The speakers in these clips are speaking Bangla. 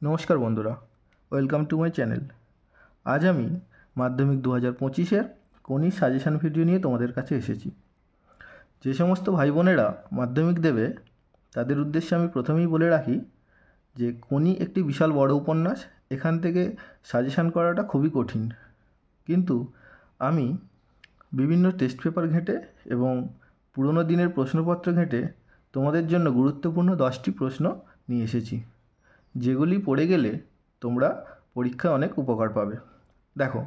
নমস্কার বন্ধুরা, ওয়েলকাম টু মাই চ্যানেল। আজ আমি মাধ্যমিক 2025-এর কোনির সাজেশান ভিডিও নিয়ে তোমাদের কাছে এসেছি। যে সমস্ত ভাই বোনেরা মাধ্যমিক দেবে তাদের উদ্দেশ্যে আমি প্রথমেই বলে রাখি যে কোনি একটি বিশাল বড় উপন্যাস। এখান থেকে সাজেশান করাটা খুবই কঠিন, কিন্তু আমি বিভিন্ন টেস্ট পেপার ঘেঁটে এবং পুরনো দিনের প্রশ্নপত্র ঘেঁটে তোমাদের জন্য গুরুত্বপূর্ণ 10টি প্রশ্ন নিয়ে এসেছি, যেগুলি পড়ে গেলে তোমরা পরীক্ষায় অনেক উপকার পাবে। দেখো,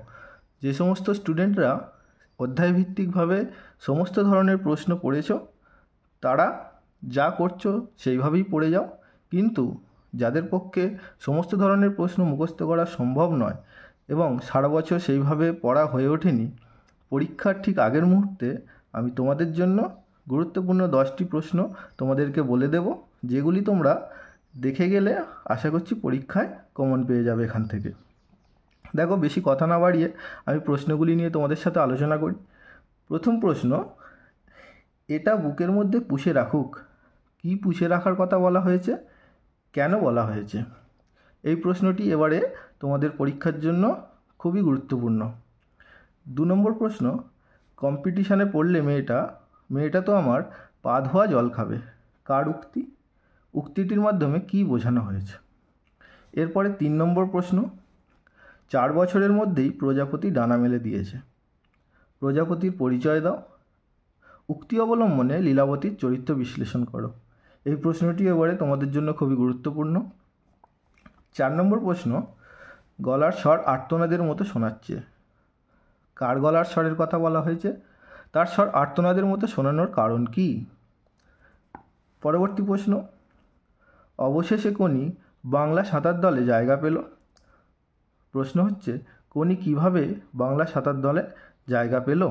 যে সমস্ত স্টুডেন্টরা অধ্যায়ভিত্তিকভাবে সমস্ত ধরনের প্রশ্ন পড়েছ, তারা যা করছো সেইভাবেই পড়ে যাও। কিন্তু যাদের পক্ষে সমস্ত ধরনের প্রশ্ন মুখস্থ করা সম্ভব নয় এবং সারা বছর সেইভাবে পড়া হয়ে ওঠেনি, পরীক্ষার ঠিক আগের মুহূর্তে আমি তোমাদের জন্য গুরুত্বপূর্ণ 10টি প্রশ্ন তোমাদেরকে বলে দেব, যেগুলি তোমরা দেখে গেলে আশা করছি পরীক্ষায় কমন পেয়ে যাবে এখান থেকে। দেখো, বেশি কথা না বাড়িয়ে আমি প্রশ্নগুলি নিয়ে তোমাদের সাথে আলোচনা করি। প্রথম প্রশ্ন, এটা বুকের মধ্যে পুষে রাখুক। কি পুষে রাখার কথা বলা হয়েছে, কেন বলা হয়েছে? এই প্রশ্নটি এবারে তোমাদের পরীক্ষার জন্য খুবই গুরুত্বপূর্ণ। 2 নম্বর প্রশ্ন, কম্পিটিশানে পড়লে মেয়েটা তো আমার পা ধোয়া জল খাবে। কার উক্তি? উক্তিটির মাধ্যমে কী বোঝানো হয়েছে? এরপরে 3 নম্বর প্রশ্ন, 4 বছরের মধ্যেই প্রজাপতি ডানা মেলে দিয়েছে। প্রজাপতির পরিচয় দাও। উক্তি অবলম্বনে লীলাবতীর চরিত্র বিশ্লেষণ করো। এই প্রশ্নটি এবারে তোমাদের জন্য খুবই গুরুত্বপূর্ণ। 4 নম্বর প্রশ্ন, গলার স্বর আর্তনাদের মতো শোনাচ্ছে। কার গলার স্বরের কথা বলা হয়েছে? তার স্বর আর্তনাদের মতো শোনানোর কারণ কি? পরবর্তী প্রশ্ন, অবশেষে কোনি বাংলা সাঁতার দলে জায়গা পেল। প্রশ্ন হচ্ছে, কোনি কিভাবে বাংলা সাঁতার দলে জায়গা পেল?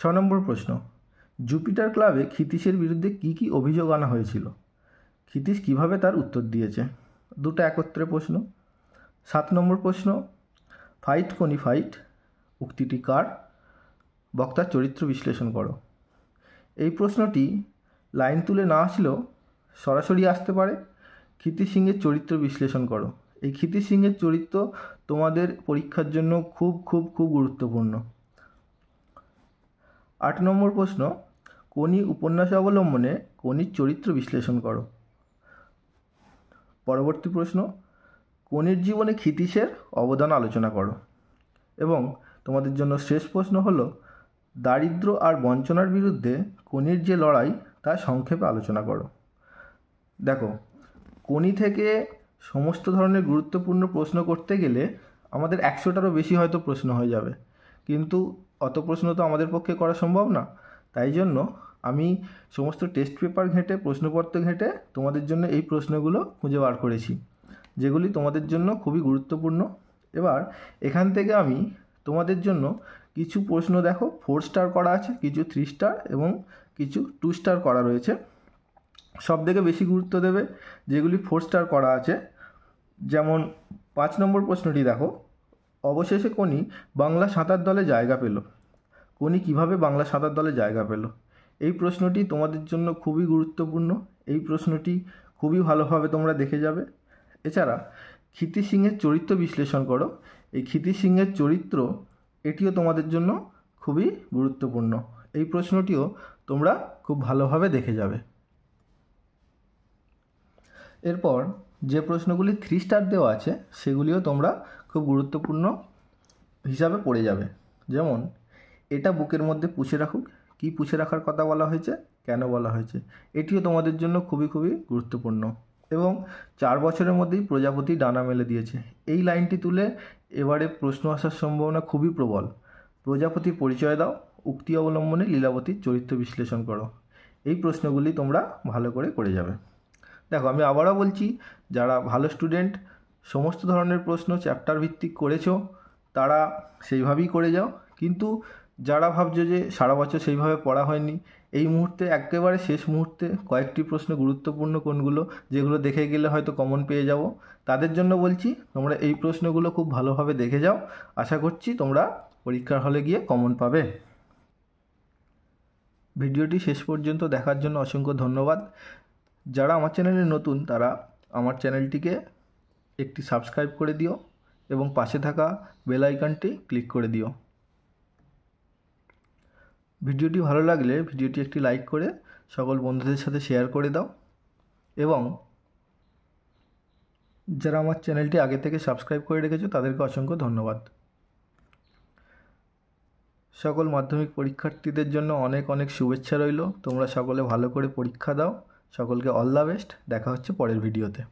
6 নম্বর প্রশ্ন, জুপিটার ক্লাবে ক্ষিতীশের বিরুদ্ধে কি কি অভিযোগ আনা হয়েছিল? ক্ষিতীশ কিভাবে তার উত্তর দিয়েছে? দুটো একত্রে প্রশ্ন। 7 নম্বর প্রশ্ন, ফাইট কোনি ফাইট উক্তিটি কার? বক্তার চরিত্র বিশ্লেষণ করো। এই প্রশ্নটি লাইন তুলে না আসলেও সরাসরি আসতে পারে। ক্ষিতীশ সিংয়ের চরিত্র বিশ্লেষণ করো। এই ক্ষিতীশ সিংয়ের চরিত্র তোমাদের পরীক্ষার জন্য খুব খুব খুব গুরুত্বপূর্ণ। 8 নম্বর প্রশ্ন, কোনি উপন্যাস অবলম্বনে কোনির চরিত্র বিশ্লেষণ করো। পরবর্তী প্রশ্ন, কোনির জীবনে ক্ষিতীশের অবদান আলোচনা করো। এবং তোমাদের জন্য শেষ প্রশ্ন হলো, দারিদ্র্য আর বঞ্চনার বিরুদ্ধে কোনির যে লড়াই তা সংক্ষেপে আলোচনা করো। দেখো, কোনি থেকে সমস্ত ধরনের গুরুত্বপূর্ণ প্রশ্ন করতে গেলে আমাদের 100টারও বেশি হয়তো প্রশ্ন হয়ে যাবে, কিন্তু অত প্রশ্ন তো আমাদের পক্ষে করা সম্ভব না। তাই জন্য আমি সমস্ত টেস্ট পেপার ঘেঁটে, প্রশ্নপত্র ঘেঁটে তোমাদের জন্য এই প্রশ্নগুলো খুঁজে বার করেছি, যেগুলি তোমাদের জন্য খুবই গুরুত্বপূর্ণ। এবার এখান থেকে আমি তোমাদের জন্য কিছু প্রশ্ন, দেখো, 4 স্টার করা আছে, কিছু 3 স্টার এবং কিছু 2 স্টার করা রয়েছে। সব থেকে বেশি গুরুত্ব দেবে যেগুলি 4 স্টার করা আছে। যেমন 5 নম্বর প্রশ্নটি দেখো, অবশেষে কোনি বাংলা সাঁতার দলে জায়গা পেল। কোনি কিভাবে বাংলা সাঁতার দলে জায়গা পেল? এই প্রশ্নটি তোমাদের জন্য খুবই গুরুত্বপূর্ণ। এই প্রশ্নটি খুবই ভালোভাবে তোমরা দেখে যাবে। এছাড়া ক্ষিতীশ সিংয়ের চরিত্র বিশ্লেষণ করো। এই ক্ষিতীশ সিংয়ের চরিত্র, এটিও তোমাদের জন্য খুবই গুরুত্বপূর্ণ। এই প্রশ্নটিও তোমরা খুব ভালোভাবে দেখে যাবে। এরপর যে প্রশ্নগুলি 3 স্টার দেওয়া আছে সেগুলিও তোমরা খুব গুরুত্বপূর্ণ হিসাবে পড়ে যাবে। যেমন, এটা বুকের মধ্যে পুষে রাখুক। কি পুষে রাখার কথা বলা হয়েছে, কেন বলা হয়েছে? এটিও তোমাদের জন্য খুবই খুবই গুরুত্বপূর্ণ। এবং 4 বছরের মধ্যেই প্রজাপতি ডানা মেলে দিয়েছে, এই লাইনটি তুলে এবারে প্রশ্ন আসার সম্ভাবনা খুবই প্রবল। প্রজাপতির পরিচয় দাও। উক্তি অবলম্বনে লীলাবতীর চরিত্র বিশ্লেষণ করো। এই প্রশ্নগুলি তোমরা ভালো করে করে যাবে। দেখো, আমি আবারও বলছি, যারা ভালো স্টুডেন্ট, সমস্ত ধরনের প্রশ্ন চ্যাপ্টার ভিত্তিক করেছো, তারা সেইভাবেই করে যাও। কিন্তু যারা ভাবছো যে সারা বছর সেইভাবে পড়া হয়নি, এই মুহূর্তে একেবারে শেষ মুহূর্তে কয়েকটি প্রশ্ন গুরুত্বপূর্ণ কোনগুলো, যেগুলো দেখে গেলে হয়তো কমন পেয়ে যাব, তাদের জন্য বলছি তোমরা এই প্রশ্নগুলো খুব ভালোভাবে দেখে যাও। আশা করছি তোমরা পরীক্ষার হলে গিয়ে কমন পাবে। ভিডিওটি শেষ পর্যন্ত দেখার জন্য অসংখ্য ধন্যবাদ। যারা আমার চ্যানেলে নতুন তারা আমার চ্যানেলটিকে একটি সাবস্ক্রাইব করে দিও এবং পাশে থাকা বেল আইকনটি ক্লিক করে দিও। ভিডিওটি ভালো লাগলে ভিডিওটি একটি লাইক করে সকল বন্ধুদের সাথে শেয়ার করে দাও এবং যারা আমার চ্যানেলটি আগে থেকে সাবস্ক্রাইব করে রেখেছো তাদেরকে অসংখ্য ধন্যবাদ। সকল মাধ্যমিক পরীক্ষার্থীদের জন্য অনেক অনেক শুভেচ্ছা রইল। তোমরা সকলে ভালো করে পরীক্ষা দাও। সকলকে অল দ্য বেস্ট। দেখা হচ্ছে পরের ভিডিওতে।